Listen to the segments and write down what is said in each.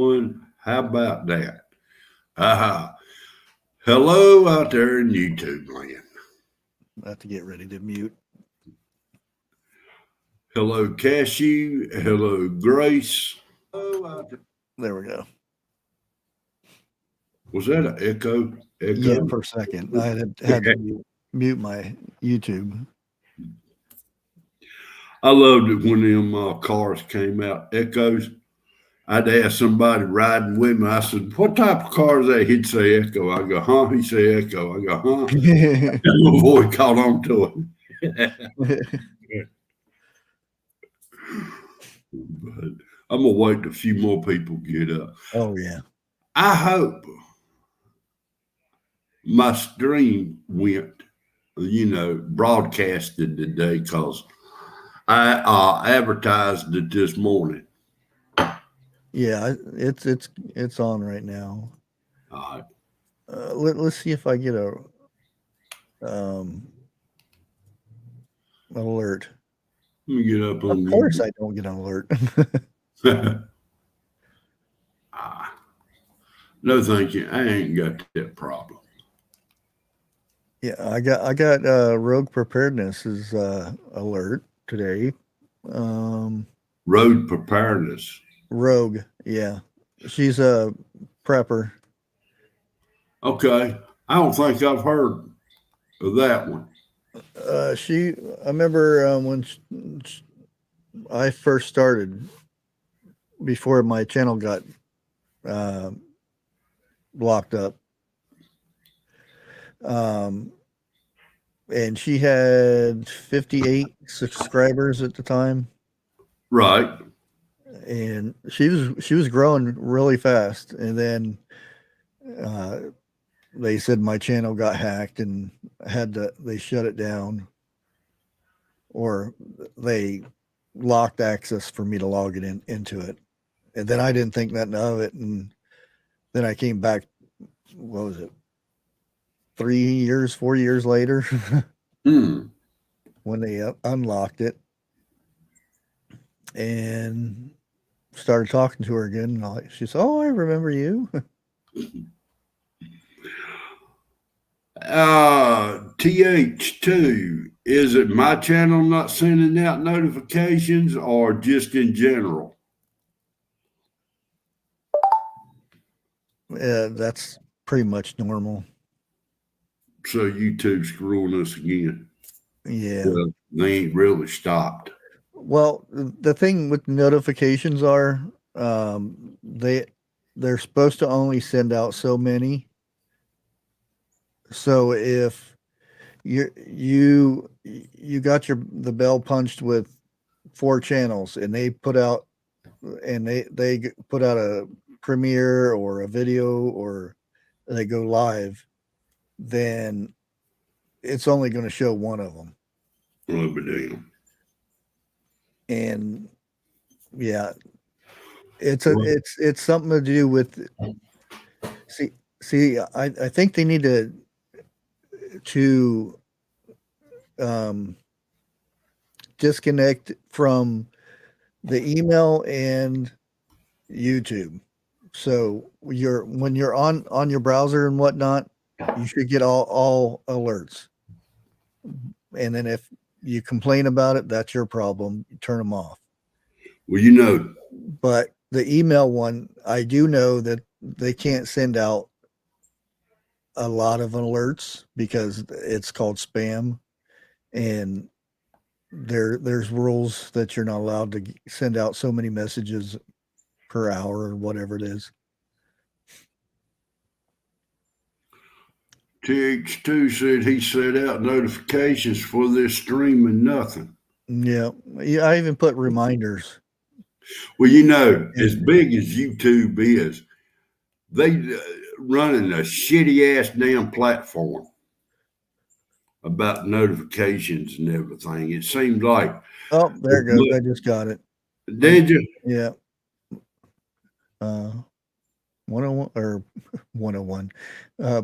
One. How about that? Aha. Hello out there in YouTube land. I have to get ready to mute. Hello, Cashew. Hello, Grace. There we go. Was that an echo? Yeah, Echo? for a second. I had to mute my YouTube. I loved it when them cars came out. Echoes. I'd ask somebody riding with me. I said, "What type of car is that?" He'd say Echo. I go, "Huh?" He say Echo. I go, "Huh?" My boy caught on to it. But I'm gonna wait till a few more people get up. Oh yeah. I hope my stream went, broadcasted today because I advertised it this morning. Yeah, it's on right now. Uh, Let's see if I get a um alert. Let me get up Of on course I don't get an alert. you. No, thank you. I ain't got that problem. Yeah, I got rogue preparedness alert today. Um Road preparedness. Rogue, yeah. She's a prepper. Okay. I don't think I've heard of that one. I remember when I first started, before my channel got uh, locked up. Um, and she had 58 subscribers at the time, Right. and she was growing really fast. And then uh, they said my channel got hacked and they shut it down, or they locked access for me to log it into it. And then I didn't think nothing of it, and then I came back. What was it? 3 years, 4 years later, Hmm. when they unlocked it, and started talking to her again. And she said, "Oh, I remember you." TH2. Is it my channel not sending out notifications or just in general? That's pretty much normal. So YouTube's screwing us again. Yeah. Well, they ain't really stopped. Well, the thing with notifications are, um, they they're supposed to only send out so many. So if you got the bell punched with 4 channels, and they put out a premiere or a video, or they go live, then it's only going to show one of them. Rubber damn. And yeah, it's something to do with, I think they need to um, disconnect from the email and YouTube. So when you're on your browser and whatnot, you should get all alerts. And then if you complain about it, that's your problem. You turn them off. Well, you know, But the email one, I do know that they can't send out a lot of alerts because it's called spam, and there's rules that you're not allowed to send out so many messages per hour or whatever it is. TH2 said he set out notifications for this stream and nothing. Yeah, I even put reminders. Well, you know, as big as YouTube is, they running a shitty ass damn platform about notifications and everything. It seems like. Oh, there it goes. I just got it. Did you? Yeah. 101 or 101.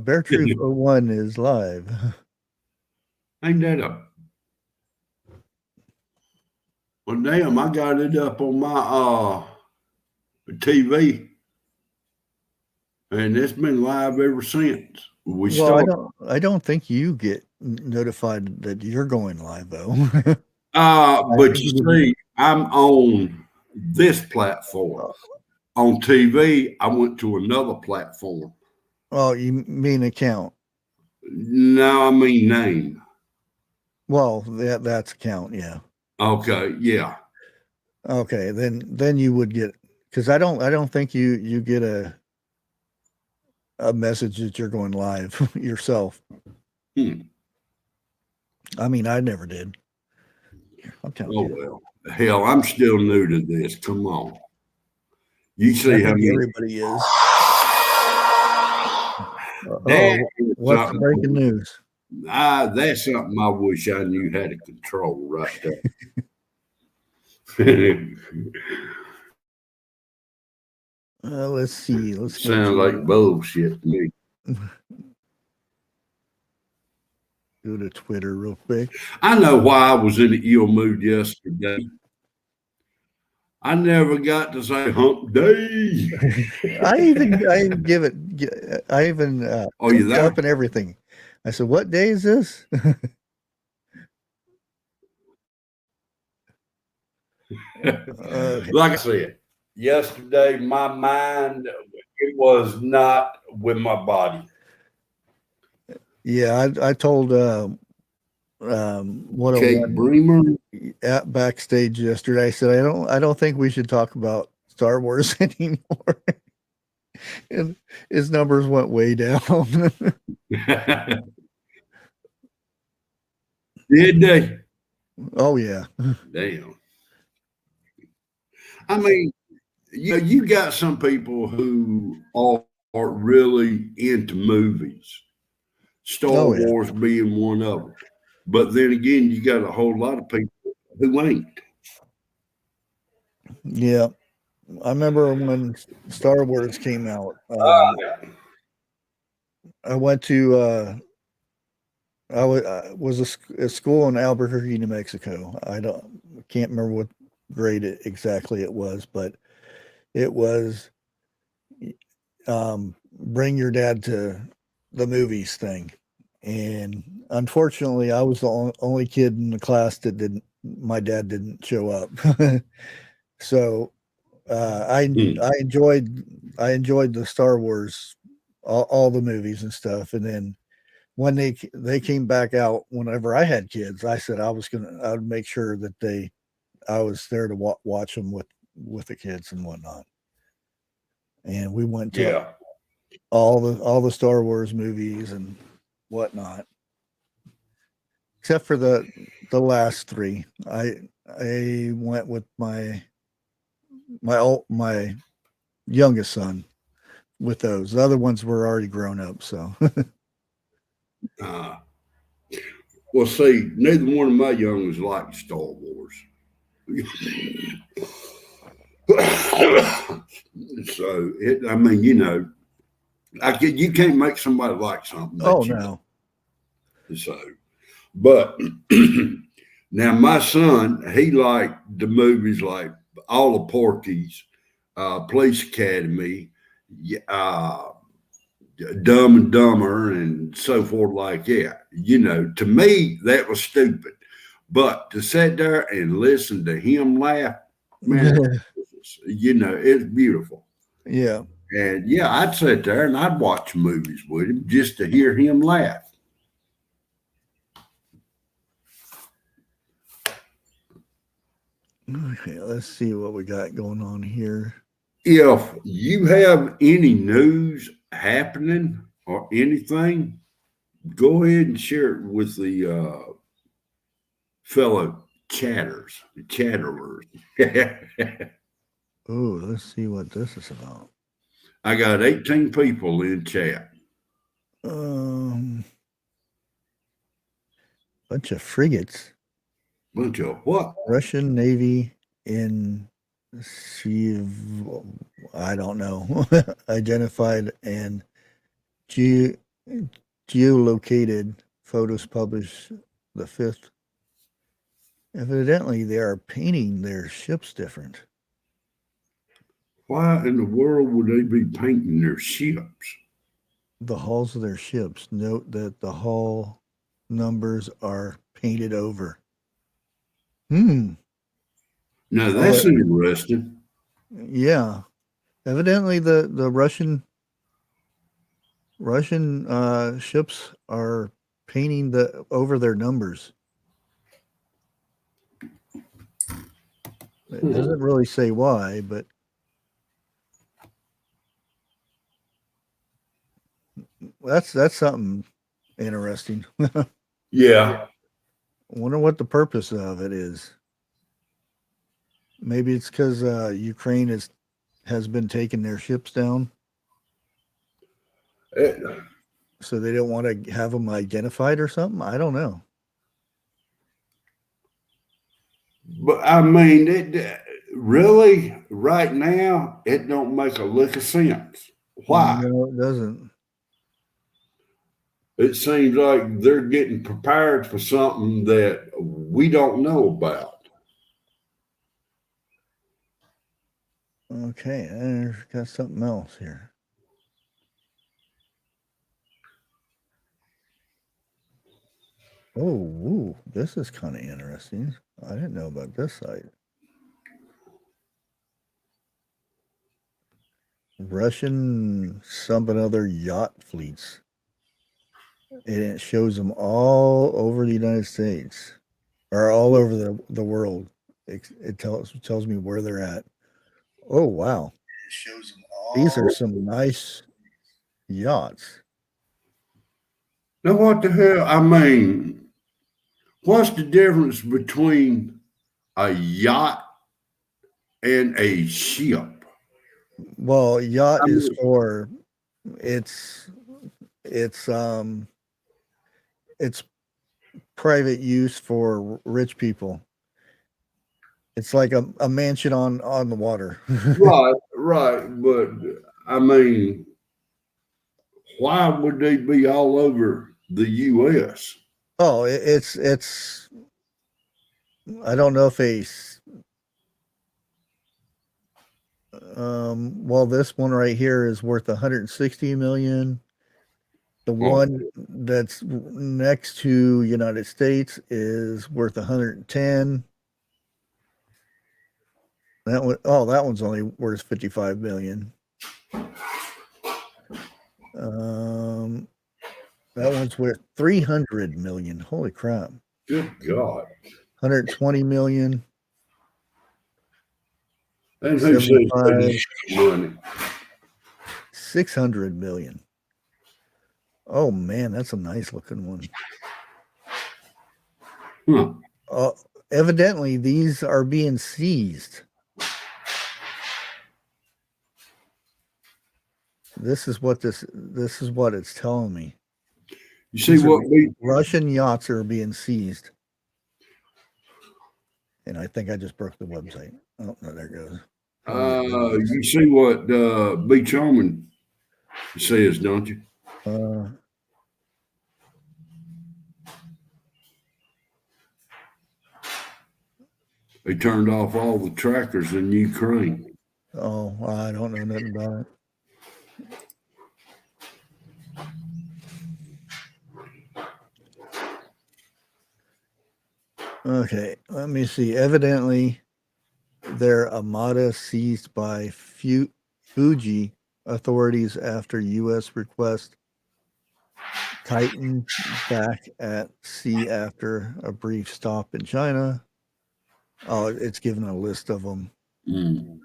Bear Truth 01 is live. Ain't that a. Well, damn, I got it up on my TV. and it's been live ever since. We Well, started. I don't think you get notified that you're going live though. I But think you you get, see, I'm on this platform. On TV, I went to another platform. oh, you mean account. No, I mean name. Well, that's account, yeah. Okay, yeah. Okay, then you would get because I don't think you get a message that you're going live yourself. Hmm. I mean, I never did. I'll tell Oh you. well. Hell, I'm still new to this. Come on. You I see how think many everybody is. that Oh, is what's the breaking something. news? That's something I wish I knew how to control right there. Let's see. Let's go Sounds like to bullshit to me. go to Twitter real quick. I know why I was in an ill mood yesterday. I never got to say hump day. I even give it. I even Are you typed there? up and everything. I said, "What day is this?" Like I said, yesterday my mind it was not with my body. Yeah, I told 101 Kate Bremer. at backstage yesterday. I said, I don't think we should talk about Star Wars anymore. And his numbers went way down. Did they? Oh yeah. Damn. I mean, you got some people who are really into movies, Star Oh yeah. Wars being one of them. But then again, you got a whole lot of people who ain't. Yeah. I remember when Star Wars came out. I went to was a school in Albuquerque, New Mexico. Can't remember what grade exactly it was, but it was bring your dad to the movies thing. And unfortunately, I was the only kid in the class that didn't. My dad didn't show up, so Hmm. I enjoyed the Star Wars, all the movies and stuff. And then when they came back out, whenever I had kids, I said I would make sure that I was there to watch them with the kids and whatnot. And we went to Yeah. all the Star Wars movies and whatnot, except for the last three. I went with my youngest son with those. The other ones were already grown up, so Uh, well, see, neither one of my youngins liked Star Wars. So I mean, you can't make somebody like something oh that you no. don't. So, but now my son, he liked the movies like all the Porky's, Police Academy, uh, Dumb and Dumber, and so forth like that. To me, that was stupid. But to sit there and listen to him laugh, man, it's beautiful. Yeah. And yeah, I'd sit there and I'd watch movies with him just to hear him laugh. Okay, let's see what we got going on here. If you have any news happening or anything, go ahead and share it with the fellow chatterers. Oh, let's see what this is about. I got 18 people in chat. Um, bunch of frigates, Bunch of what? Russian Navy in I don't know, identified and ge- geolocated photos published the 5th. Evidently, they are painting their ships different. Why in the world would they be painting their ships? The hulls of their ships. Note that the hull numbers are painted over. Hmm. Now Oh, that's interesting. yeah. Evidently, the Russian ships are painting the over their numbers. It doesn't really say why, but that's something interesting. Yeah. Wonder what the purpose of it is. Maybe it's because Ukraine has been taking their ships down, Eh, so they don't want to have them identified or something. I don't know. but I mean, really, right now, it don't make a lick of sense. Why? No, it doesn't. It seems like they're getting prepared for something that we don't know about. Okay, there's got something else here. Oh, ooh, this is kind of interesting. I didn't know about this site. Russian some other yacht fleets. And it shows them all over the United States or all over the world. It tells me where they're at. Oh wow, It shows them these are all. some nice yachts. Now, what the hell? I mean, what's the difference between a yacht and a ship? Well, yacht I is mean, for it's it's um it's private use for rich people. It's like a mansion on the water. right, right. But I mean, why would they be all over the U.S.? Oh, it's I don't know if well, this one right here is worth 160 million. The Oh, one that's next to United States is worth 110. That one, oh, that one's only worth 55 million. Um, that one's worth 300 million. Holy crap. good God. 120 million, And who says they 75, just money? 600 million. Oh man, that's a nice looking one. Huh. Uh, Evidently, these are being seized. This is what it's telling me. You see These are what we Russian yachts are being seized. And I think I just broke the website. Oh no, there it goes. Let me get rid of this. you see what Beach Harmon says, don't you? Uh, They turned off all the trackers in Ukraine. oh, I don't know nothing about it. Okay, let me see. Evidently, their armada seized by Fuji authorities after U.S. request Titan back at sea after a brief stop in China. Oh, it's given a list of them. Mm.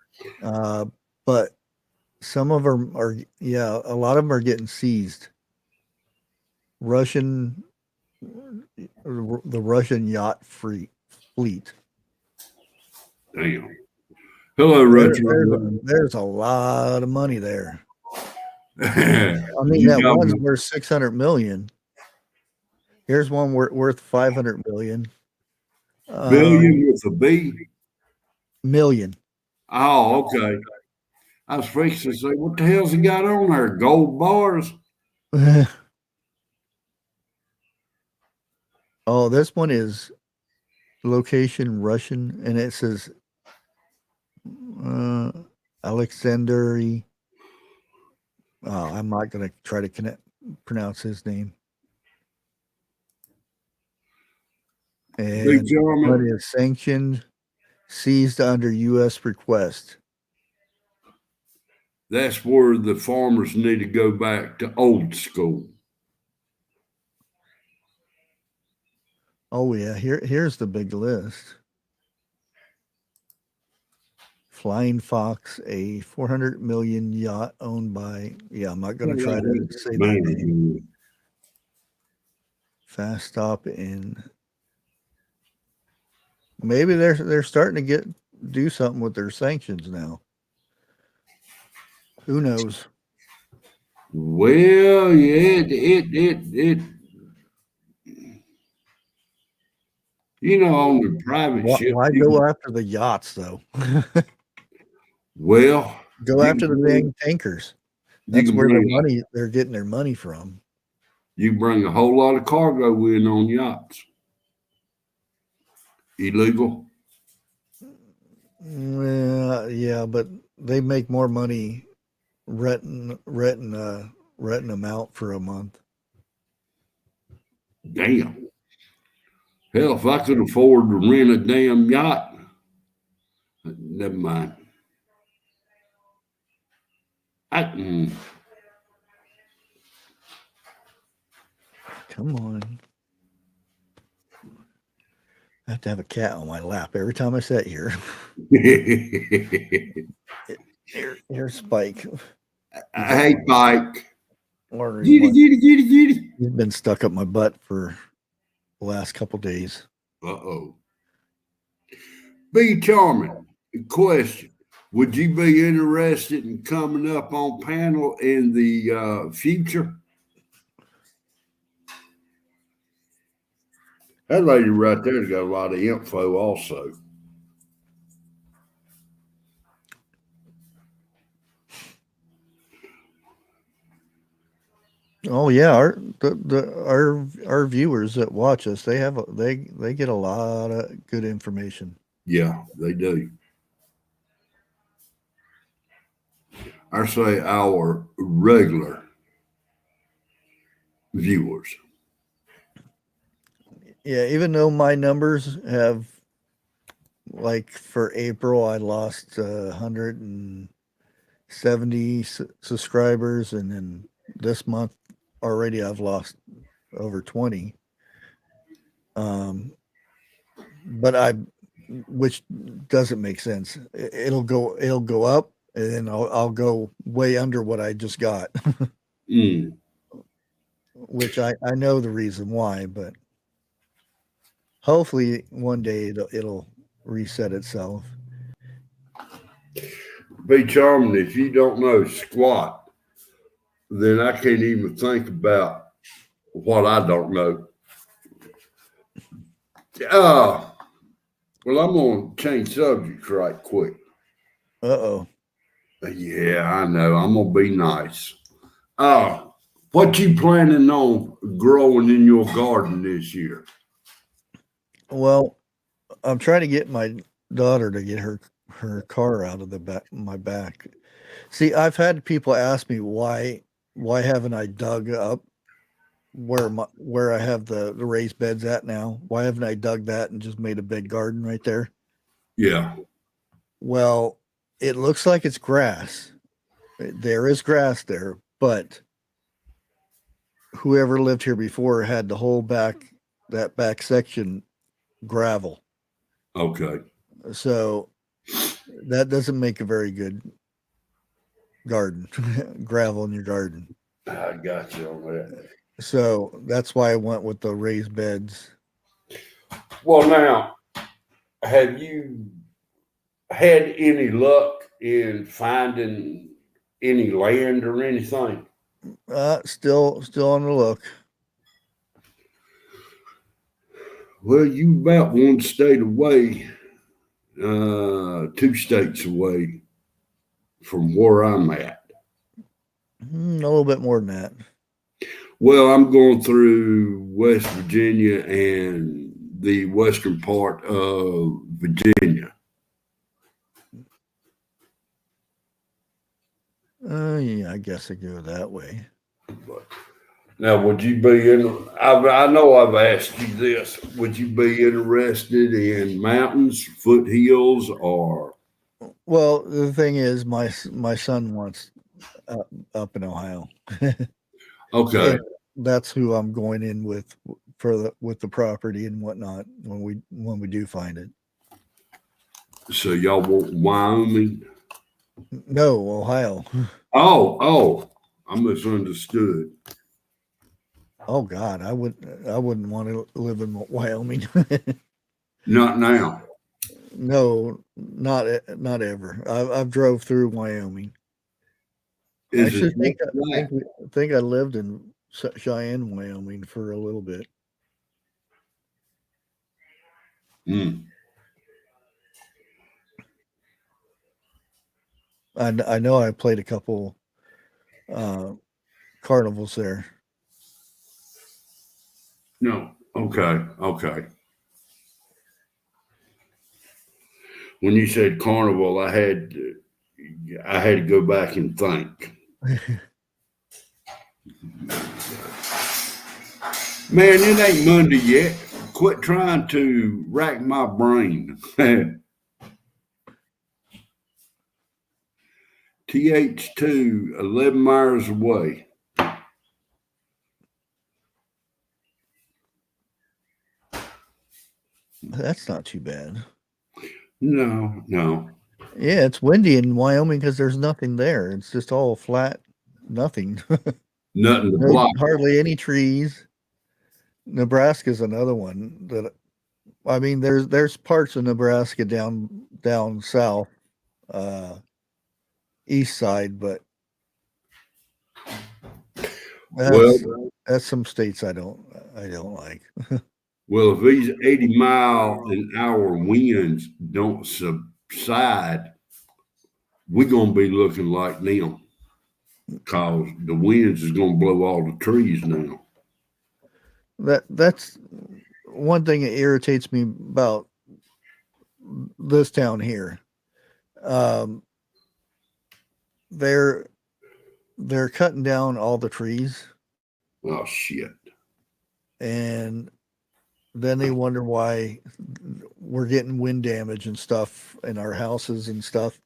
But some of them are, yeah, a lot of them are getting seized. Russian, the Russian yacht fleet. Damn. Hello, Retro. There's a lot of money there. I mean, You that got one's me. worth 600 million. Here's one worth 500 million. Billion with a B. Million. Oh, okay. I was fixing to say, what the hell's he got on there? Gold bars? Oh, this one is location Russian, and it says Alexander. I'm not going to try to pronounce his name. And money is sanctioned, seized under U.S. request. That's where the farmers need to go back to old school. Oh yeah, here's the big list. Flying Fox, a 400 million yacht owned by, I'm not going to try to say that name. Fast stop in. Maybe they're starting to do something with their sanctions now. Who knows? Well, yeah, it on the private ship. Why go after the yachts though? Well, go after the dang tankers. That's where they're getting their money from. You bring a whole lot of cargo in on yachts. Illegal? Yeah, but they make more money renting them out for a month. Damn. Hell, if I could afford to rent a damn yacht, never mind. Come on. I have to have a cat on my lap every time I sit here. Here's Spike. Hey, Spike. He's been stuck up my butt for the last couple days. Uh-oh. Be Charming. Question. Would you be interested in coming up on panel in the future? That lady right there's got a lot of info also. Oh yeah, our viewers that watch us, they get a lot of good information. Yeah, they do. I say our regular viewers. Yeah, even though my numbers have, like for April, I lost 170 subscribers, and then this month already I've lost over 20. But which doesn't make sense. It'll go up, and then I'll go way under what I just got. Which I know the reason why, but hopefully one day it'll reset itself. Be Charming, if you don't know squat, then I can't even think about what I don't know. Well, I'm going to change subjects right quick. Uh-oh. Yeah, I know. I'm going to be nice. What you planning on growing in your garden this year? Well, I'm trying to get my daughter to get her car out of my back. See, I've had people ask me why haven't I dug up where I have the raised beds at now? Why haven't I dug that and just made a big garden right there? Yeah. Well, it looks like it's grass. There is grass there, but whoever lived here before had the whole back section gravel. Okay. So that doesn't make a very good garden. Gravel in your garden. I got you on that. So that's why I went with the raised beds. Well, now, have you had any luck in finding any land or anything? Still on the look. Well, you about one state away, 2 states away from where I'm at. A little bit more than that. Well, I'm going through West Virginia and the western part of Virginia. Yeah, I guess I go that way. But now, would you be in? I know I've asked you this. Would you be interested in mountains, foothills, or Well, the thing is, my son wants up in Ohio, okay? and that's who I'm going in with for with the property and whatnot when we do find it. So y'all want Wyoming? No, Ohio. Oh, I misunderstood. Oh God, I wouldn't want to live in Wyoming. Not now. No, not ever. I've drove through Wyoming. I Is it actually just think I lived in Cheyenne, Wyoming for a little bit. that? I know I played a couple uh, carnivals there. No. Okay. When you said carnival, I had to go back and think. Man, it ain't Monday yet. Quit trying to rack my brain. TH2, 11 miles away. That's not too bad. No. Yeah, it's windy in Wyoming because there's nothing there. It's just all flat, nothing. Nothing to No, block. hardly any trees. Nebraska's another one that I mean. There's parts of Nebraska down south, uh, east side, but Well, that's some states I don't like. well, if these 80-mile-an-hour winds don't subside, we're gonna be looking like them because the winds is gonna blow all the trees now. That's one thing that irritates me about this town here. Um, they're they're cutting down all the trees, Oh shit. and then they wonder why we're getting wind damage and stuff in our houses and stuff.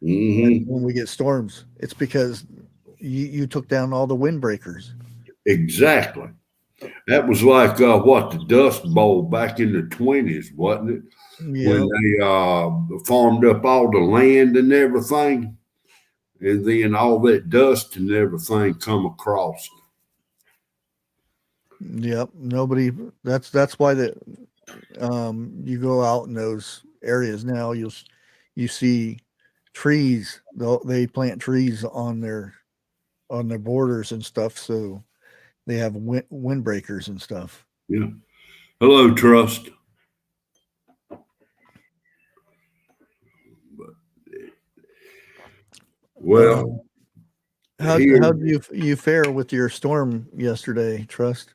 And Hmm. when we get storms, it's because you took down all the windbreakers. Exactly. That was like what the Dust Bowl back in the 20s, wasn't it? When Yep, they farmed up all the land and everything, and then all that dust and everything come across. yep. Nobody. That's why you go out in those areas now. You see trees. They plant trees on their borders and stuff, so they have windbreakers and stuff. Yeah. Hello, Trust. Well, Um, how here, do you fare with your storm yesterday, Trust?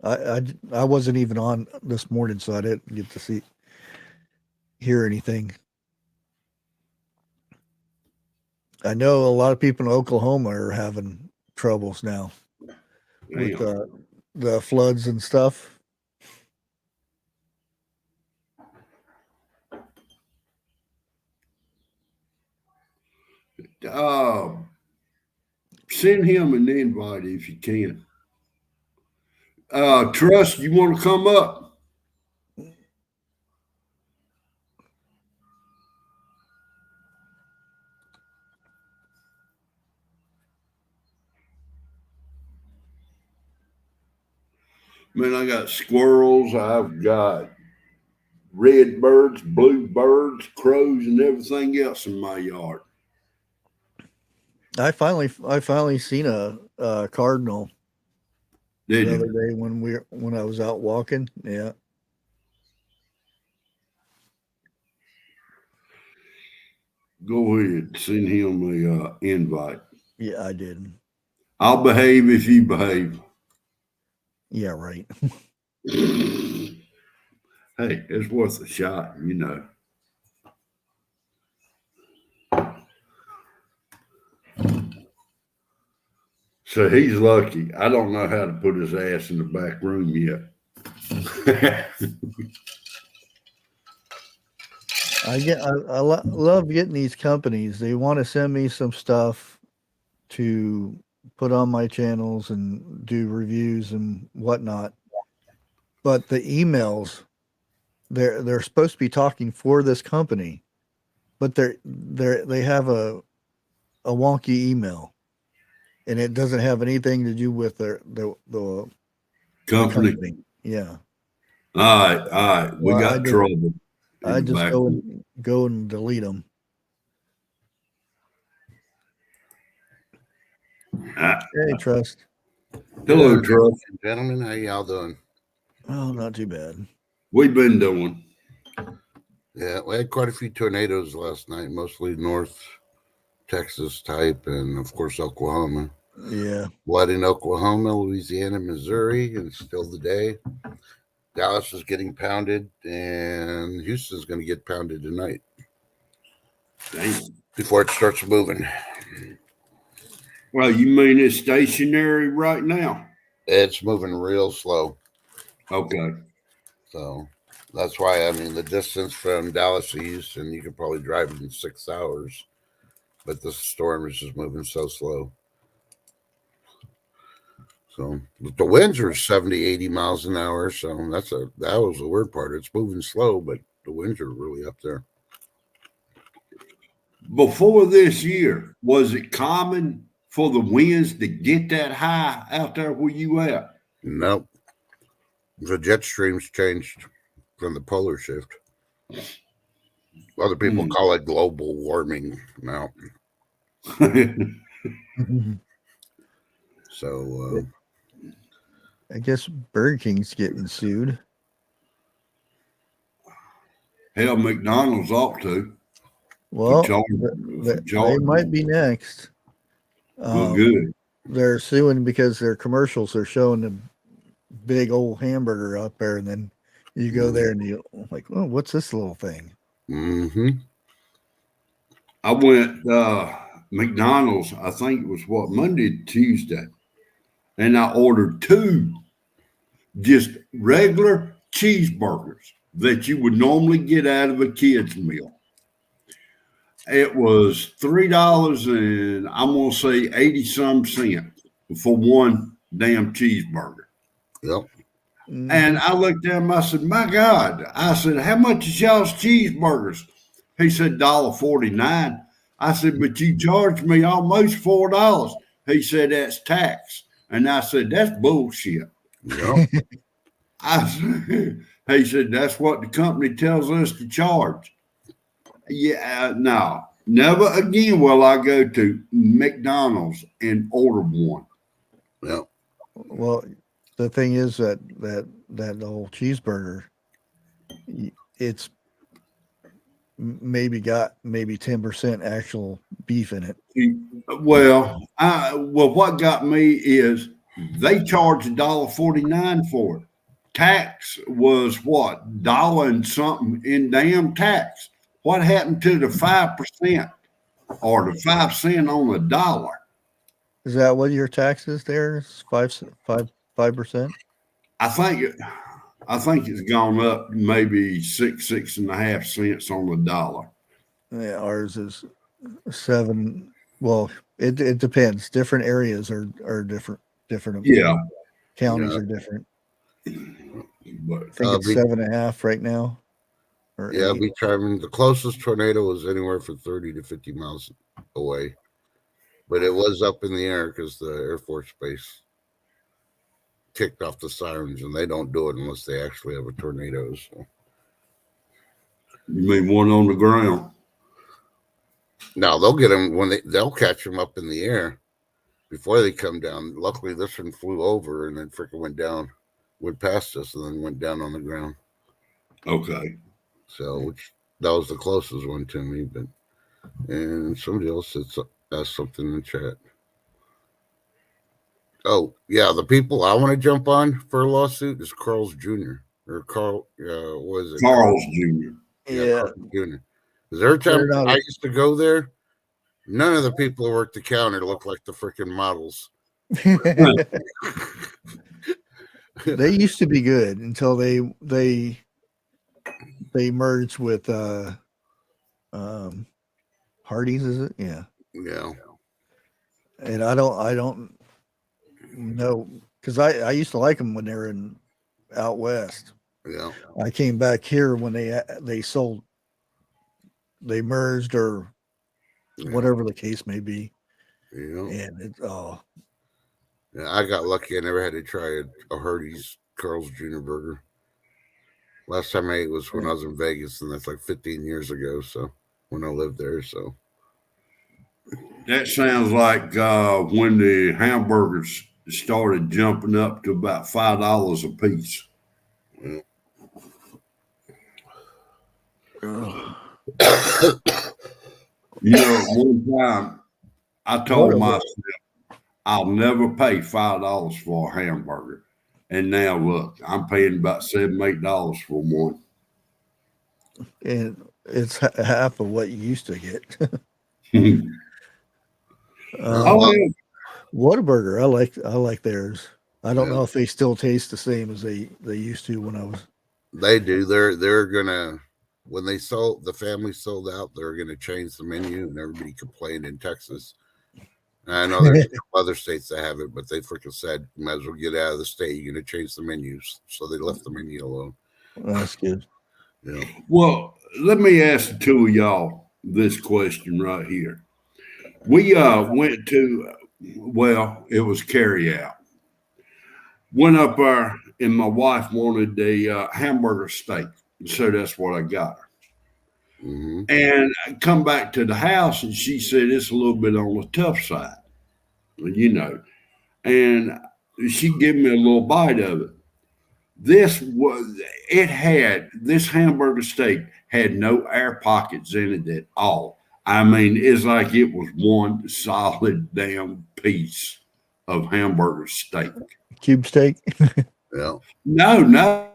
I wasn't even on this morning, so I didn't get to hear anything. I know a lot of people in Oklahoma are having troubles now with damn. the floods and stuff. Uh, Send him an invite if you can. Trust, you want to come up? Man, I got squirrels. I've got red birds, blue birds, crows, and everything else in my yard. I finally seen a cardinal Did the other you? day when I was out walking. Yeah, Go ahead, send him a invite. yeah, I did. I'll behave if you behave. Yeah, right. Hey, it's worth a shot. So he's lucky. I don't know how to put his ass in the back room yet. I love getting these companies. They want to send me some stuff to put on my channels and do reviews and whatnot. But the emails, they're supposed to be talking for this company, but they have a wonky email, and it doesn't have anything to do with the Company. company. Yeah. All right, all right. We Well, got trouble in I the just back room. go and delete them. Hey, Trust. Hello, Trust. Gentlemen, how y'all doing? Oh, not too bad. We've been doing. Yeah, we had quite a few tornadoes last night, mostly North Texas type, and of course Oklahoma. Yeah. Blood in Oklahoma, Louisiana, Missouri, and still the day. Dallas is getting pounded, and Houston's going to get pounded tonight. Damn. Before it starts moving. Well, you mean it's stationary right now? It's moving real slow. Okay. So that's why, I mean, the distance from Dallas to Houston, you could probably drive it in 6 hours, but the storm is just moving so slow. So the winds are 70, 80 miles an hour. So that was the weird part. It's moving slow, but the winds are really up there. Before this year, was it common for the winds to get that high out there where you at? Nope. The jet streams changed from the polar shift. Other people call it global warming now. So I guess Burger King's getting sued. Hell, McDonald's ought to. Well, For they might be next. Well, good. They're suing because their commercials are showing a big old hamburger up there, and then you go there and you're like, oh, what's this little thing? Mm-hmm. I went McDonald's, I think it was Monday, Tuesday, and I ordered 2 just regular cheeseburgers that you would normally get out of a kid's meal. It was $3 and I'm gonna say 80 some cents for one damn cheeseburger. Yep. Mm-hmm. And I looked at him, I said, my God. I said, how much is y'all's cheeseburgers? He said $1.49. I said, but you charged me almost $4. He said, that's tax. And I said, that's bullshit. Yep. He said, that's what the company tells us to charge. Yeah, no, never again will I go to McDonald's and order one. Yep. Well, the thing is that whole cheeseburger, it's maybe got 10% actual beef in it. Well, what got me is they charged $1.49 for it. Tax was what, dollar and something in damn tax. What happened to the 5% or the 5 cents on the dollar? Is that what your tax is there? Is 5%? I think it's gone up maybe 6.5 cents on the dollar. Yeah, ours is 7. Well, it depends. Different areas are different. Yeah, counties are different. But I think it's 7.5 right now. Yeah, the closest tornado was anywhere from 30 to 50 miles away, but it was up in the air because the Air Force Base kicked off the sirens, and they don't do it unless they actually have a tornado. So. You mean one on the ground? No, they'll get them they'll catch them up in the air before they come down. Luckily, this one flew over and then freaking went past us, and then went down on the ground. Okay. So, that was the closest one to me, and somebody else asked something in the chat. Oh, yeah, the people I want to jump on for a lawsuit is Carl's Jr. or Carl, what is it? Carl's Jr. Yeah. Carl's Jr. Because every time I used to go there, none of the people who worked the counter looked like the freaking models. They used to be good until they merged with Hardee's, is it? Yeah. Yeah. And I don't know, because I used to like them when they were out west. Yeah. I came back here when they merged or whatever the case may be. Yeah. And Yeah, I got lucky. I never had to try a Hardee's Carl's Jr. burger. Last time I ate was when I was in Vegas, and that's like 15 years ago. So when I lived there, so That sounds like when the hamburgers started jumping up to about $5 a piece. yeah. One time I told myself I'll never pay $5 for a hamburger. And now look, I'm paying about $7, $8 for one. and it's half of what you used to get. Whataburger, I like theirs. I don't know if they still taste the same as they used to when I was. They do. They're gonna, when they sold, the family sold out, they're gonna change the menu, and everybody complained in Texas. And I know there's other states that have it, but they freaking said, you might as well get out of the state. You're gonna change the menus, so they left the menu alone. That's good. Yeah. Well, let me ask the two of y'all this question right here. We went to, well, it was carry out. Went up there, and my wife wanted the hamburger steak, so that's what I got her. Mm-hmm. And I come back to the house, and she said it's a little bit on the tough side, and she gave me a little bite of it. This hamburger steak had no air pockets in it at all. I mean, it's like it was one solid damn piece of hamburger steak. Cube steak? Yeah. No.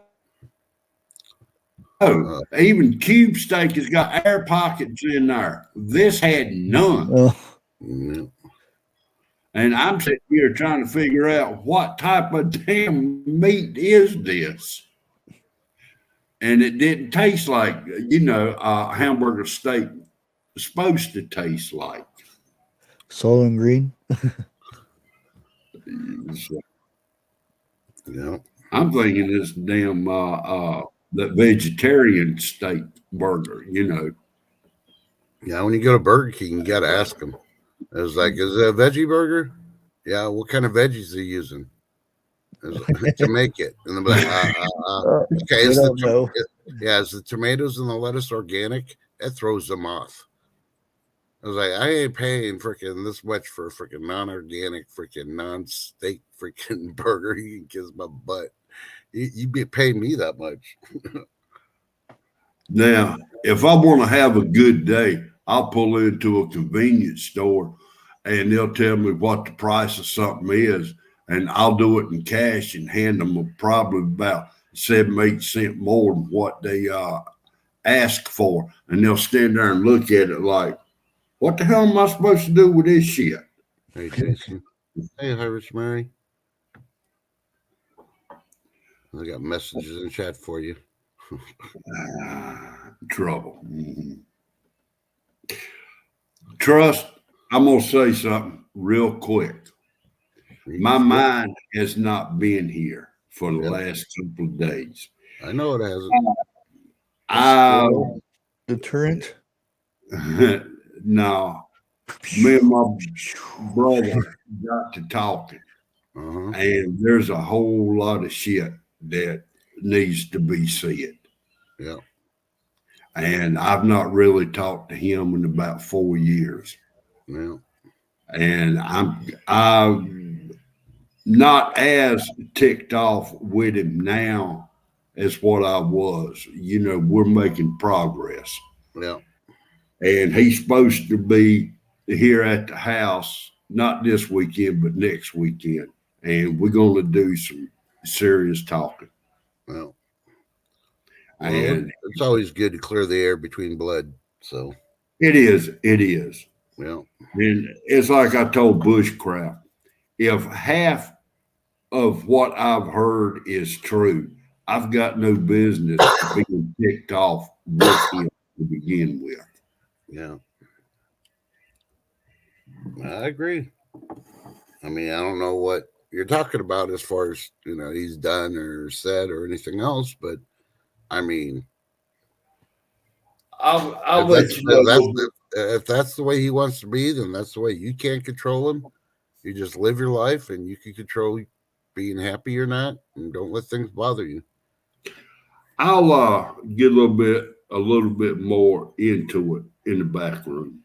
Even cube steak has got air pockets in there. This had none. Yeah. And I'm sitting here trying to figure out what type of damn meat is this. And it didn't taste like, hamburger steak is supposed to taste like. Soylent Green? So, Yeah. I'm thinking this damn that vegetarian steak burger, Yeah, when you go to Burger King, you got to ask them. It's like, is it a veggie burger? Yeah, what kind of veggies are you using to make it? And they're like, okay, is the tomatoes and the lettuce organic? That throws them off. I was like, I ain't paying freaking this much for a freaking non-organic, freaking non-steak freaking burger. You can kiss my butt. You be paying me that much. Now, if I want to have a good day, I'll pull into a convenience store and they'll tell me what the price of something is, and I'll do it in cash and hand them probably about 7-8 cents more than what they ask for. And they'll stand there and look at it like, what the hell am I supposed to do with this shit? Hey, Jason. Hey, hi, Rich Mary. I got messages in the chat for you. Trouble. Mm-hmm. Trust, I'm going to say something real quick. My mind has not been here for the last couple of days. I know it hasn't. Deterrent? No. Me and my brother got to talking. And there's a whole lot of shit that needs to be said. Yeah. And I've not really talked to him in about 4 years. Yeah. And I'm not as ticked off with him now as what I was. We're making progress. Yeah. And he's supposed to be here at the house, not this weekend, but next weekend. And we're going to do some serious talking. Well, and it's always good to clear the air between blood. So it is. Yeah. And it's like I told Bushcraft, if half of what I've heard is true, I've got no business being ticked off with him to begin with. Yeah, I agree. I mean, I don't know what you're talking about as far as he's done or said or anything else, but I mean, I'll if let that's you know a little bit. if that's the way he wants to be, then that's the way. You can't control him. You just live your life, and you can control being happy or not, and don't let things bother you. I'll get a little bit more into it in the back room.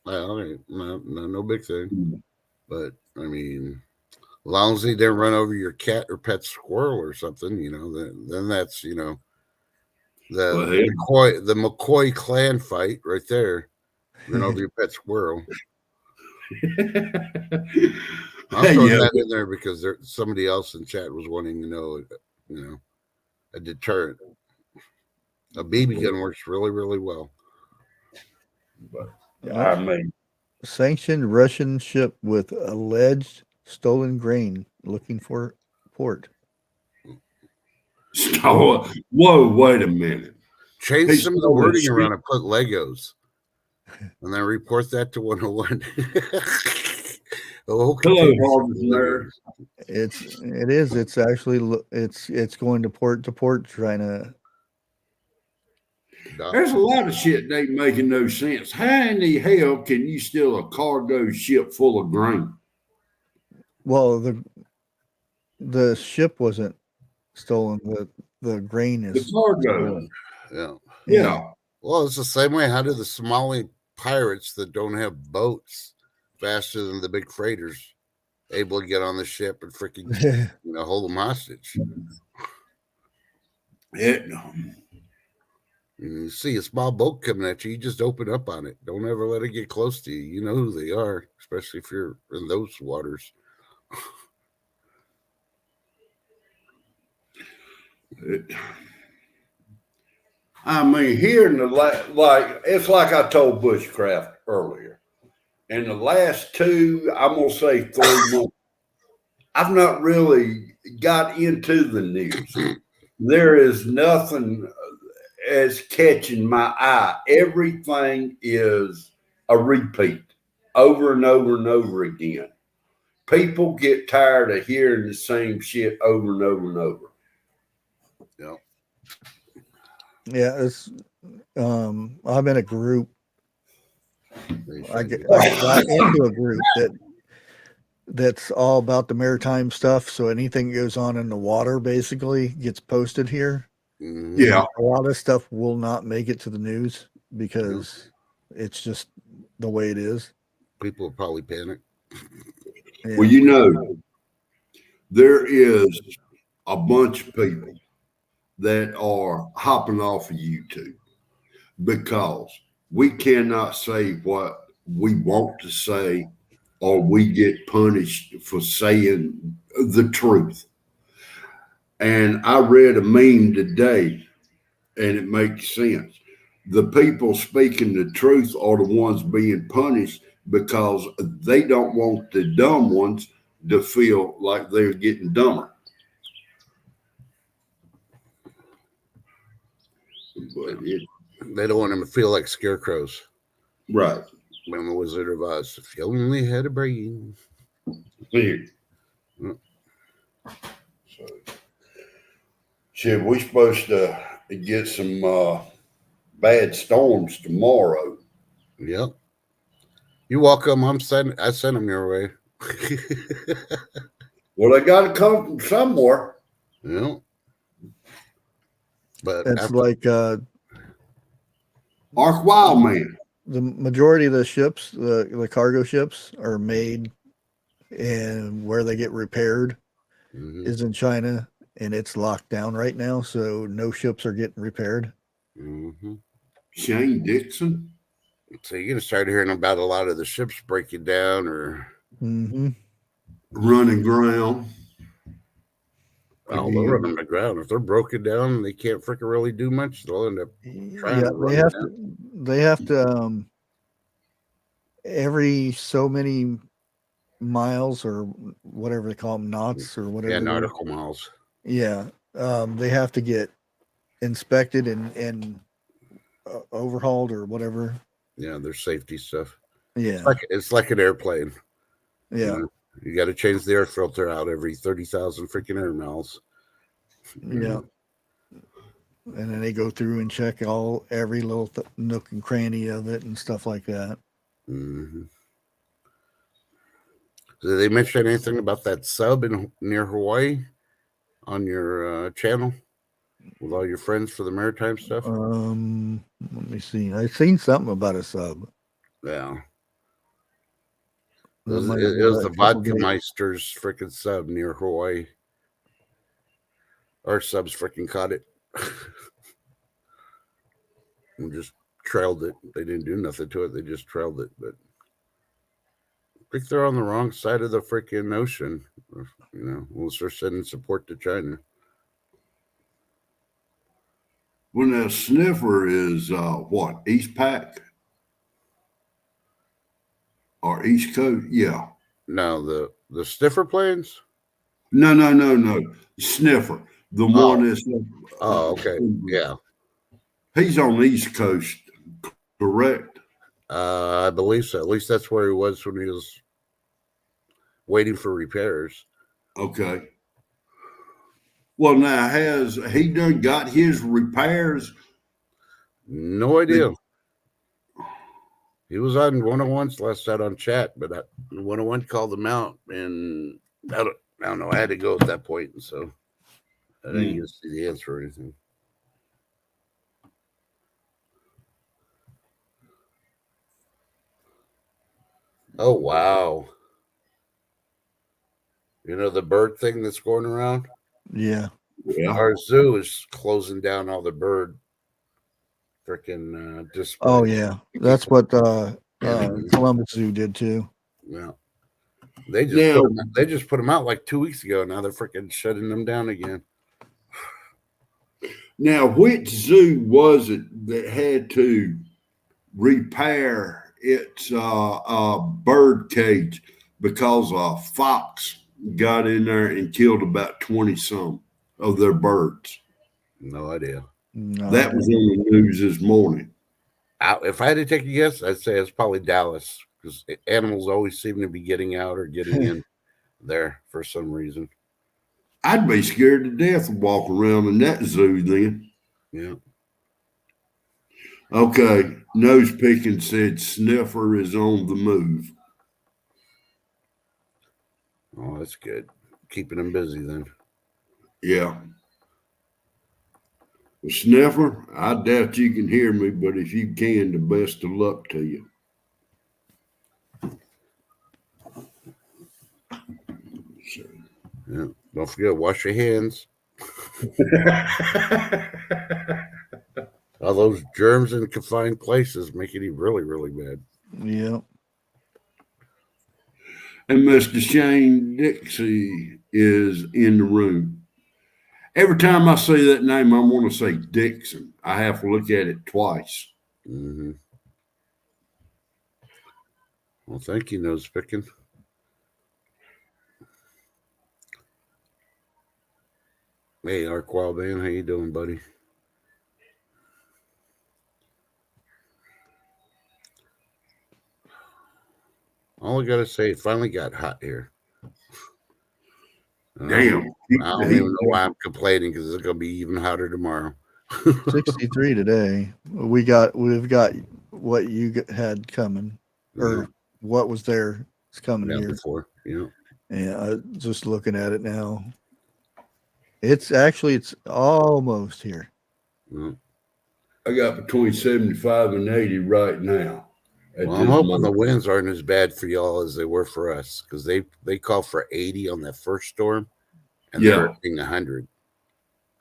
All right, no big thing. Mm. But I mean, as long as he didn't run over your cat or pet squirrel or something, then that's Well, the McCoy clan fight right there. Run over your pet squirrel. I'm throwing yeah, that in there because somebody else in chat was wanting to know, a deterrent. A BB gun works really, really well. but Nope. I mean, Sanctioned Russian ship with alleged stolen grain looking for port. whoa, wait a minute. Change He some of the stole a wording ship. around and put Legos. And then report that to 101. Hello, Harvest Nerd. It's actually it's going to port trying to. There's a lot of shit that ain't making no sense. How in the hell can you steal a cargo ship full of grain? Well, the ship wasn't stolen. The grain The is cargo. stolen. Yeah. Well, it's the same way. How do the Somali pirates that don't have boats faster than the big freighters able to get on the ship and freaking hold them hostage? You see a small boat coming at you, you just open up on it. Don't ever let it get close to you. You know who they are, especially if you're in those waters. I mean, here in the like it's like I told Bushcraft earlier. In the last I'm gonna say 3 months, I've not really got into the news. There is nothing as catching my eye. Everything is a repeat over and over and over again. People get tired of hearing the same shit over and over and over. Yeah. Yeah, it's I'm in a group. I got into a group that's all about the maritime stuff. So anything that goes on in the water basically gets posted here. Mm-hmm. Yeah. A lot of stuff will not make it to the news because it's just the way it is. People will probably panic. Yeah. Well, there is a bunch of people that are hopping off of YouTube because we cannot say what we want to say or we get punished for saying the truth. And I read a meme today and it makes sense. The people speaking the truth are the ones being punished because they don't want the dumb ones to feel like they're getting dumber. But they don't want them to feel like scarecrows. Right. When the Wizard of Oz, if you only had a brain. Here. So, shit, we're supposed to get some bad storms tomorrow. Yep. You're welcome. I sent them your way. Well, they got to come from somewhere. Yeah. But it's like Ark Wildman. The majority of the ships, the cargo ships, are made, and where they get repaired is in China, and it's locked down right now, so no ships are getting repaired. Shane Dixon. So you're gonna start hearing about a lot of the ships breaking down or running ground. Oh, they'll run on the ground. If they're broken down, they can't freaking really do much. They'll end up trying to run they have to every so many miles or whatever they call them, knots or whatever. Yeah, they are. nautical miles. Yeah, they have to get inspected and overhauled or whatever. Yeah, there's safety stuff. Yeah, It's like an airplane. yeah, You got to change the air filter out every 30,000 freaking air miles. yeah. And then they go through and check every little nook and cranny of it and stuff like that. Mm-hmm. Did they mention anything about that sub near Hawaii on your channel with all your friends for the maritime stuff? Let me see. I seen something about a sub. Yeah. It That was, might it, have it been was a the couple Vodka days. Meister's freaking sub near Hawaii. Our subs freaking caught it. And just trailed it. They didn't do nothing to it. They just trailed it. But I think they're on the wrong side of the freaking ocean. Unless they're sending support to China. When a sniffer is what, East Pac or East Coast? Yeah. No, the sniffer planes. No. Sniffer, the one that's Okay, yeah. he's on the East Coast, correct? I believe so. At least that's where he was when he was waiting for repairs. Okay. Well, now has he done got his repairs? No idea. He was on 101's last night on chat, but 101 called him out, and I don't know. I had to go at that point, and so I didn't get to see the answer or anything. Oh wow! You know the bird thing that's going around? Yeah. Our zoo is closing down all the bird freaking displays. Oh yeah, that's what Columbus Zoo did too. Yeah. They just put them out like 2 weeks ago. Now they're freaking shutting them down again. Now, which zoo was it that had to repair its bird cage because a fox got in there and killed about 20 some of their birds? No idea. No, That was on the news this morning. If I had to take a guess, I'd say it's probably Dallas because animals always seem to be getting out or getting in there for some reason. I'd be scared to death of walking around in that zoo then. Yeah. Okay. Nose picking said sniffer is on the move. Oh, that's good. Keeping them busy then. Yeah. Well, sniffer, I doubt you can hear me, but if you can, the best of luck to you. Yeah. Don't forget, wash your hands. All those germs in confined places make it really, really bad. Yeah. And Mr. Shane Dixie is in the room. Every time I say that name, I want to say Dixon. I have to look at it twice. Mm-hmm. Well, thank you, nose picking. Hey, Arkwell Band, how you doing, buddy? All I gotta say, it finally got hot here. Damn. I don't even know why I'm complaining because it's gonna be even hotter tomorrow. 63 today. We've got what you had coming, or what was there is coming here. Before, Yeah, just looking at it now. It's almost here. Yeah. I got between 75 and 80 right now. Well, I'm hoping the winds aren't as bad for y'all as they were for us because they called for 80 on that first storm, and they were hitting 100.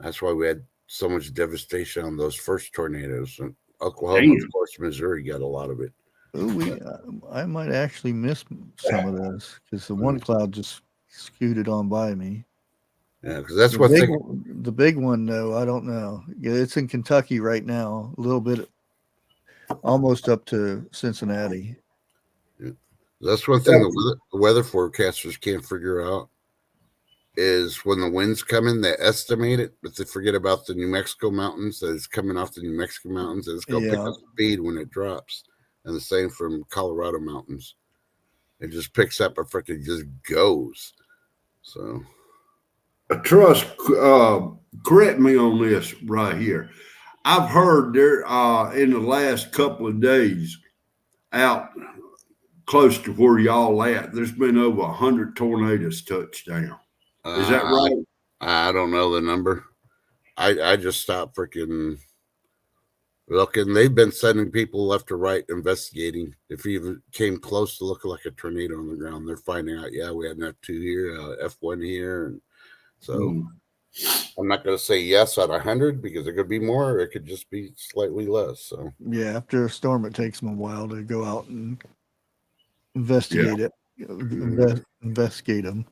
That's why we had so much devastation on those first tornadoes. And Oklahoma, of course, Missouri got a lot of it. I might actually miss some of this because the one cloud just scooted on by me. Yeah, because that's the big one, though. I don't know. Yeah, it's in Kentucky right now, a little bit, almost up to Cincinnati. Yeah. That's one thing the weather forecasters can't figure out is when the wind's coming, they estimate it, but they forget about the New Mexico mountains that it's coming off the New Mexico mountains and it's going to pick up speed when it drops. And the same from Colorado mountains. It just picks up and freaking just goes. So. Trust, correct me on this right here. I've heard there in the last couple of days out close to where y'all at, there's been over 100 tornadoes touched down. Is that right? I don't know the number. I just stopped freaking looking. They've been sending people left to right investigating. If you even came close to looking like a tornado on the ground, they're finding out, yeah, we had an F2 here, F1 here. And so I'm not going to say yes out of 100 because it could be more, or it could just be slightly less. So yeah, after a storm, it takes them a while to go out and investigate it. Investigate them.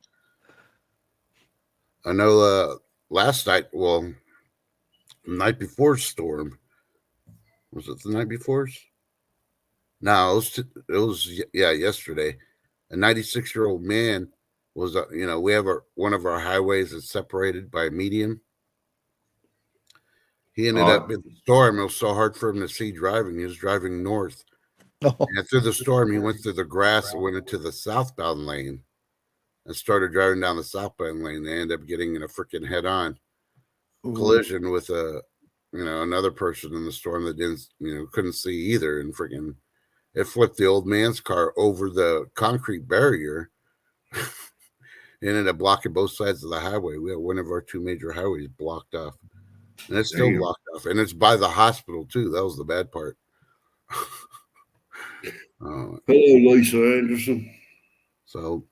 I know last night, well, the night before storm, was it the night before? No, it was yesterday. A 96-year-old man was, we have one of our highways that's separated by a median. He ended up in the storm. It was so hard for him to see driving. He was driving north. And through the storm, he went through the grass and went into the southbound lane and started driving down the southbound lane. They ended up getting in a freaking head-on collision with another person in the storm that didn't, couldn't see either. And freaking, it flipped the old man's car over the concrete barrier. It ended up blocking both sides of the highway. We had one of our two major highways blocked off. And it's still blocked off. And it's by the hospital, too. That was the bad part. Hello, Lisa Anderson. So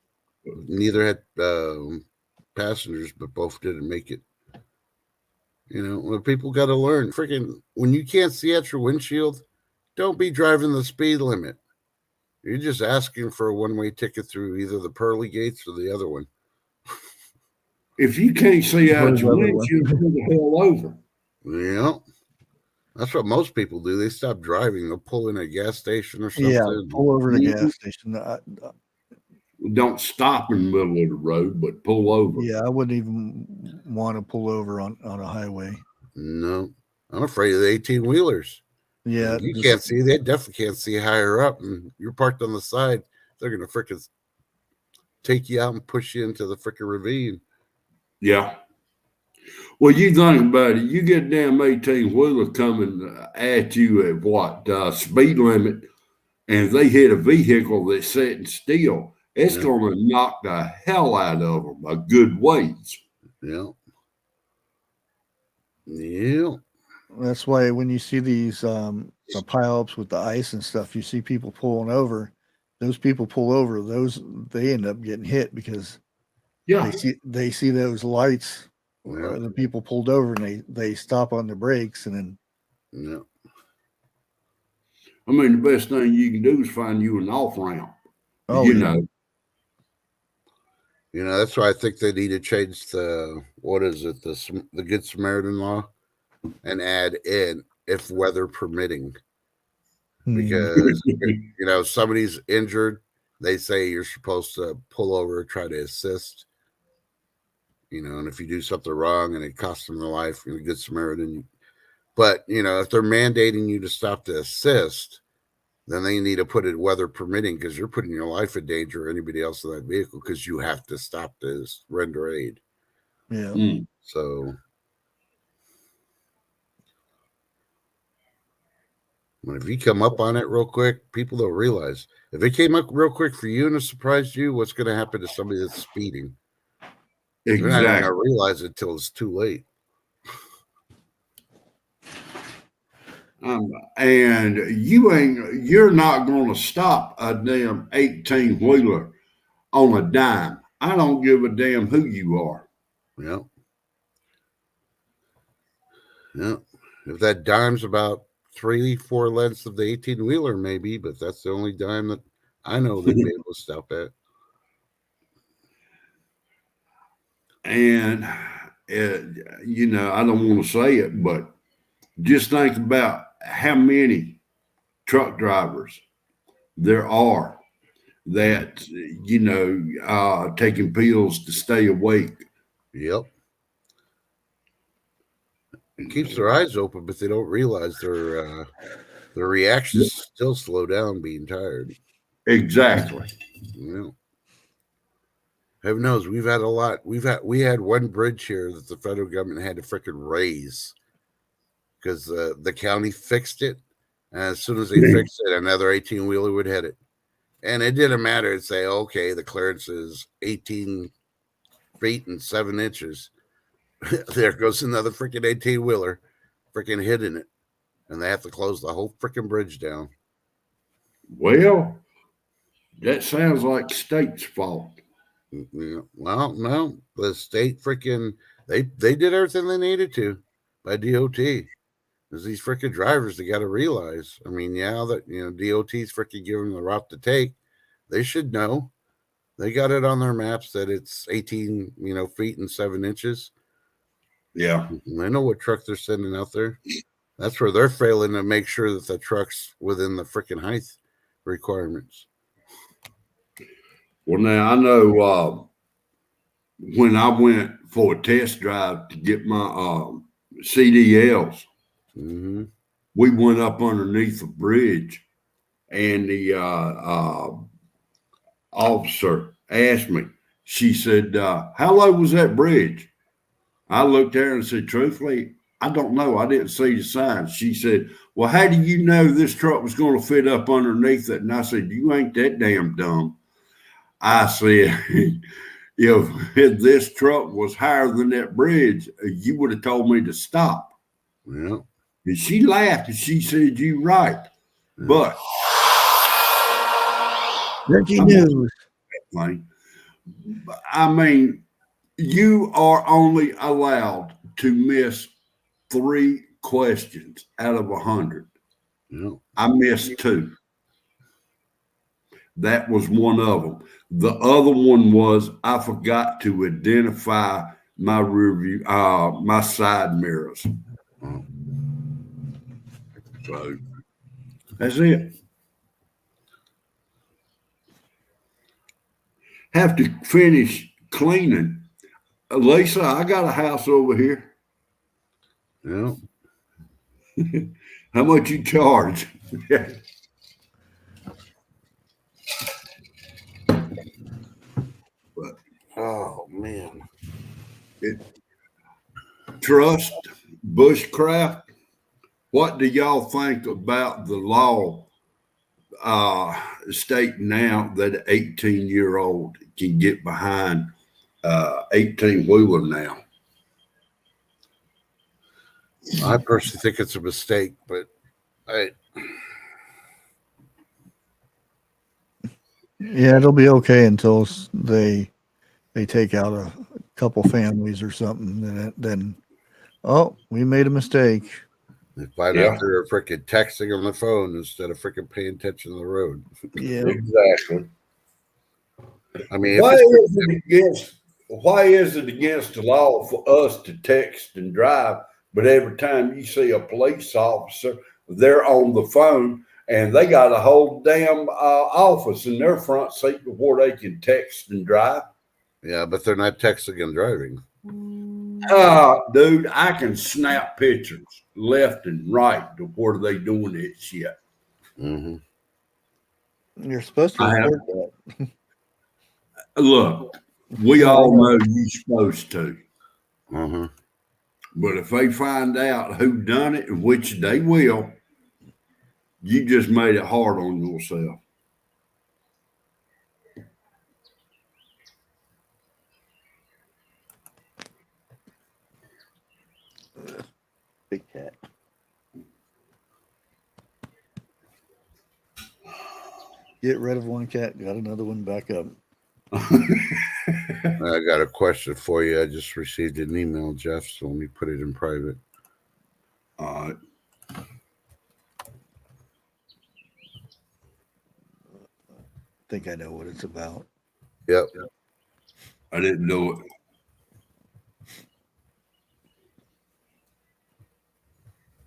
neither had passengers, but both didn't make it. People got to learn. Freaking, when you can't see out your windshield, don't be driving the speed limit. You're just asking for a one-way ticket through either the pearly gates or the other one. If you can't see out your windshield, pull the hell over. Yeah. That's what most people do. They stop driving. They'll pull in a gas station or something. Yeah, pull over the gas station. Don't stop in the middle of the road, but pull over. Yeah, I wouldn't even want to pull over on a highway. No. I'm afraid of the 18-wheelers. Yeah. You can't see. They definitely can't see higher up. And you're parked on the side. They're going to freaking take you out and push you into the freaking ravine. Yeah. Well, you think about it. You get damn 18-wheeler coming at you at what? Speed limit, and if they hit a vehicle that's sitting still, it's going to knock the hell out of them a good ways. Yeah. Yeah. That's why when you see these the pileups with the ice and stuff, you see people pulling over. Those people pull over. They end up getting hit because they see those lights. Yeah. The people pulled over and they stop on the brakes and then. Yeah. I mean, the best thing you can do is find you an off ramp. Oh, you know. That's why I think they need to change the Good Samaritan law and add in if weather permitting. Because somebody's injured, they say you're supposed to pull over, try to assist. And if you do something wrong and it costs them their life, you're a Good Samaritan. But, if they're mandating you to stop to assist, then they need to put it weather permitting because you're putting your life in danger or anybody else in that vehicle because you have to stop to render aid. Yeah. So, if you come up on it real quick, people don't realize. If it came up real quick for you and it surprised you, what's going to happen to somebody that's speeding? Exactly. You're not going to realize it until it's too late. And you're not going to stop a damn 18-wheeler on a dime. I don't give a damn who you are. Yeah. Yeah. If that dime's about 3-4 lengths of the 18-wheeler, maybe, but that's the only dime that I know they'd be able to stop at. And, I don't want to say it, but just think about how many truck drivers there are that, taking pills to stay awake. Yep. It keeps their eyes open, but they don't realize their reactions still slow down being tired. Exactly. Heaven knows we've had a lot. We had one bridge here that the federal government had to freaking raise because the county fixed it, and as soon as they fixed it, another 18-wheeler would hit it, and it didn't matter. It'd say, okay, the clearance is 18 feet and 7 inches. There goes another freaking 18-wheeler, freaking hitting it, and they have to close the whole freaking bridge down. Well, that sounds like state's fault. Yeah. Well, no, the state freaking they did everything they needed to by DOT. There's these freaking drivers they got to realize. I mean, yeah, that DOT's freaking giving them the route to take. They should know. They got it on their maps that it's 18, feet and 7 inches. Yeah. They know what truck they're sending out there. That's where they're failing to make sure that the truck's within the freaking height requirements. Well, now I know when I went for a test drive to get my CDLs, we went up underneath a bridge, and the officer asked me, she said, how low was that bridge? I looked at her and said, truthfully, I don't know. I didn't see the sign. She said, well, how do you know this truck was going to fit up underneath it? And I said, you ain't that damn dumb. I said, if this truck was higher than that bridge, you would have told me to stop. Yeah. And she laughed and she said, you're right. Yeah. But breaking news. I mean, you are only allowed to miss 3 questions out of 100. Yeah. I missed 2. That was one of them. The other one was I forgot to identify my rear view, my side mirrors. So that's it. Have to finish cleaning. Lisa, I got a house over here. Yeah. How much you charge? But, oh man. Trust, bushcraft. What do y'all think about the law stating now that an 18-year-old can get behind 18-wheeler now? I personally think it's a mistake, but yeah, it'll be okay until they take out a couple families or something. Then we made a mistake. They find out they're freaking texting on the phone instead of freaking paying attention to the road. Yeah, exactly. I mean, why is it against the law for us to text and drive? But every time you see a police officer, they're on the phone and they got a whole damn office in their front seat before they can text and drive. Yeah, but they're not texting and driving. Dude, I can snap pictures left and right to where they doing that shit. Mm-hmm. You're supposed to report that. Look, we all know you're supposed to. Mm-hmm. But if they find out who done it, which they will, you just made it hard on yourself. Big cat. Get rid of one cat, got another one back up. I got a question for you. I just received an email, Jeff, so let me put it in private. All right. I think I know what it's about. Yep. I didn't know it.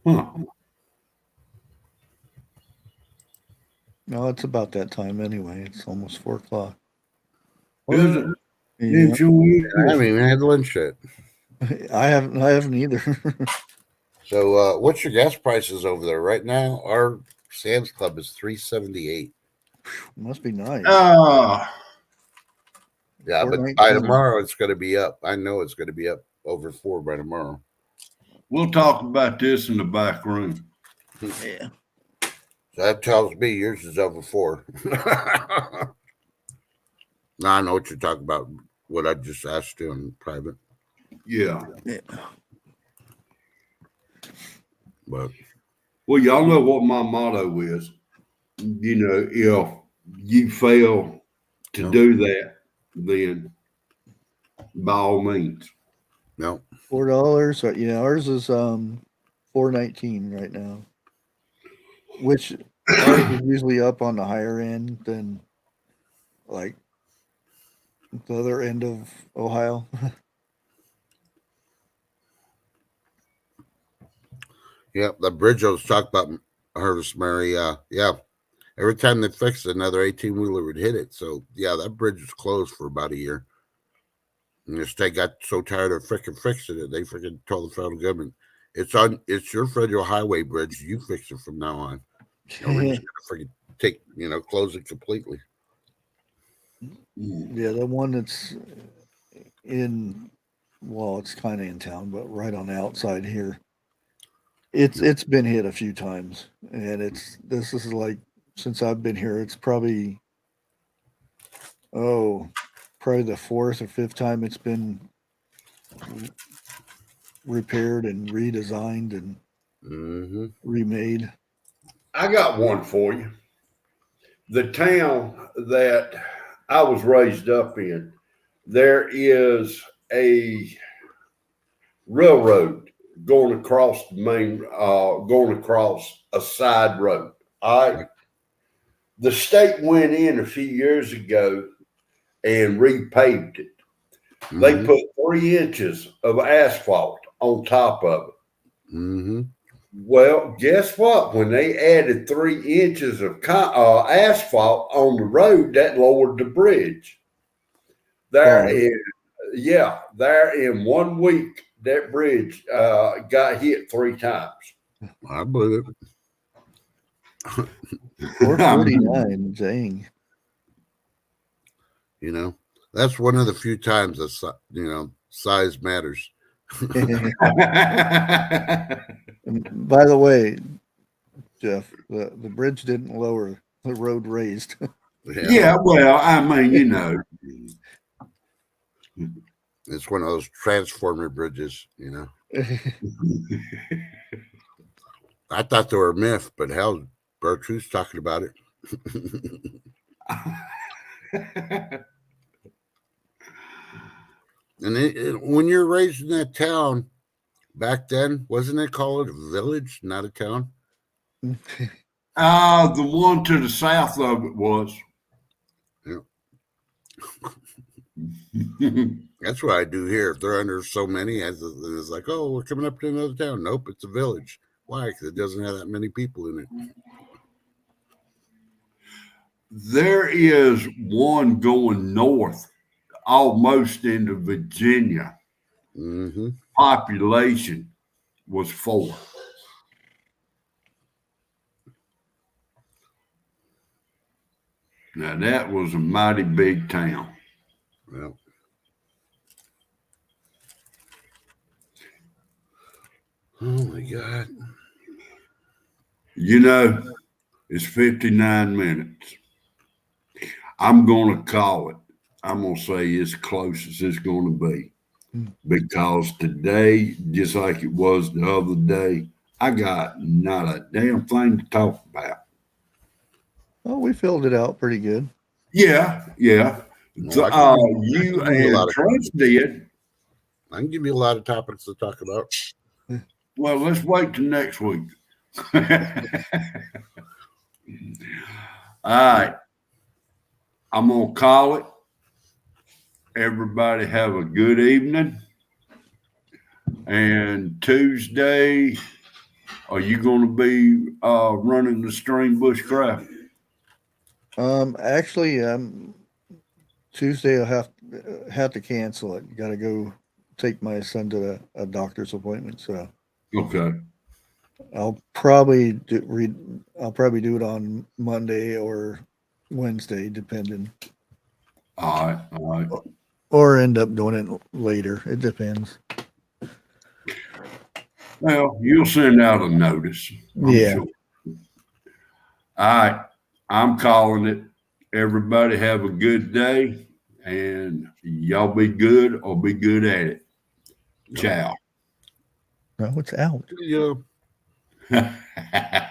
Huh. No, it's about that time anyway. It's almost 4 o'clock. Is it? Yeah, Didn't you eat I this? haven't even had lunch yet. I haven't either. So, what's your gas prices over there right now? Our Sam's Club is $3.78. Must be nice. Yeah, but by tomorrow it's going to be up. I know it's going to be up over 4 by tomorrow. We'll talk about this in the back room. Yeah. So that tells me yours is over 4. Now I know what you're talking about. What I just asked you in private. Yeah. But well, y'all know what my motto is. You know, if you fail to do that, then by all means. No. $4. Yeah, ours is $4.19 right now. Which ours is usually up on the higher end than like the other end of Ohio. Yeah, the bridge I was talking about, Harvest Mary. Yeah. Every time they fixed it, another 18-wheeler would hit it. So yeah, that bridge was closed for about a year. And the state got so tired of freaking fixing it, they freaking told the federal government, it's your federal highway bridge. You fix it from now on. We're just gonna freaking close it completely. Yeah, the one that's it's kind of in town, but right on the outside here. It's been hit a few times, and this is like since I've been here, it's probably the fourth or fifth time it's been repaired and redesigned and remade. I got one for you. The town that I was raised up in, there is a railroad going across going across a side road. All right. The state went in a few years ago and repaved it. They put 3 inches of asphalt on top of it. Well, guess what? When they added 3 inches of asphalt on the road, that lowered the bridge. There in 1 week, that bridge got hit 3 times. I believe it. 449, dang. That's one of the few times that size matters. By the way, Jeff, the bridge didn't lower, the road raised. Yeah, well, I mean, it's one of those transformer bridges, I thought they were a myth, but hell, Bertrude's talking about it. And when you're raised in that town back then, wasn't it called a village, not a town? The one to the south of it was. Yeah. That's what I do here. If they're under so many, it's like, oh, we're coming up to another town. Nope, it's a village. Why? Because it doesn't have that many people in it. There is one going north, almost into Virginia. Population was 4. Now that was a mighty big town. Well, oh my God. It's 59 minutes. I'm going to call it. I'm going to say as close as it's going to be. Because today, just like it was the other day, I got not a damn thing to talk about. Oh, we filled it out pretty good. Yeah. Well, You and Trunch did. I can give you a lot of topics to talk about. Well, let's wait till next week. All right. I'm going to call it. Everybody have a good evening. And Tuesday, are you going to be running the stream bushcraft? Actually, Tuesday I'll have to cancel it. Got to go take my son to a doctor's appointment. So Okay. I'll probably I'll probably do it on Monday or Wednesday, depending, All right. All right. or end up doing it later. It depends. Well, you'll send out a notice. I'm Yeah. sure. All right. I'm calling it. Everybody have a good day, and y'all be good or be good at it. Ciao. No, it's out. Yeah.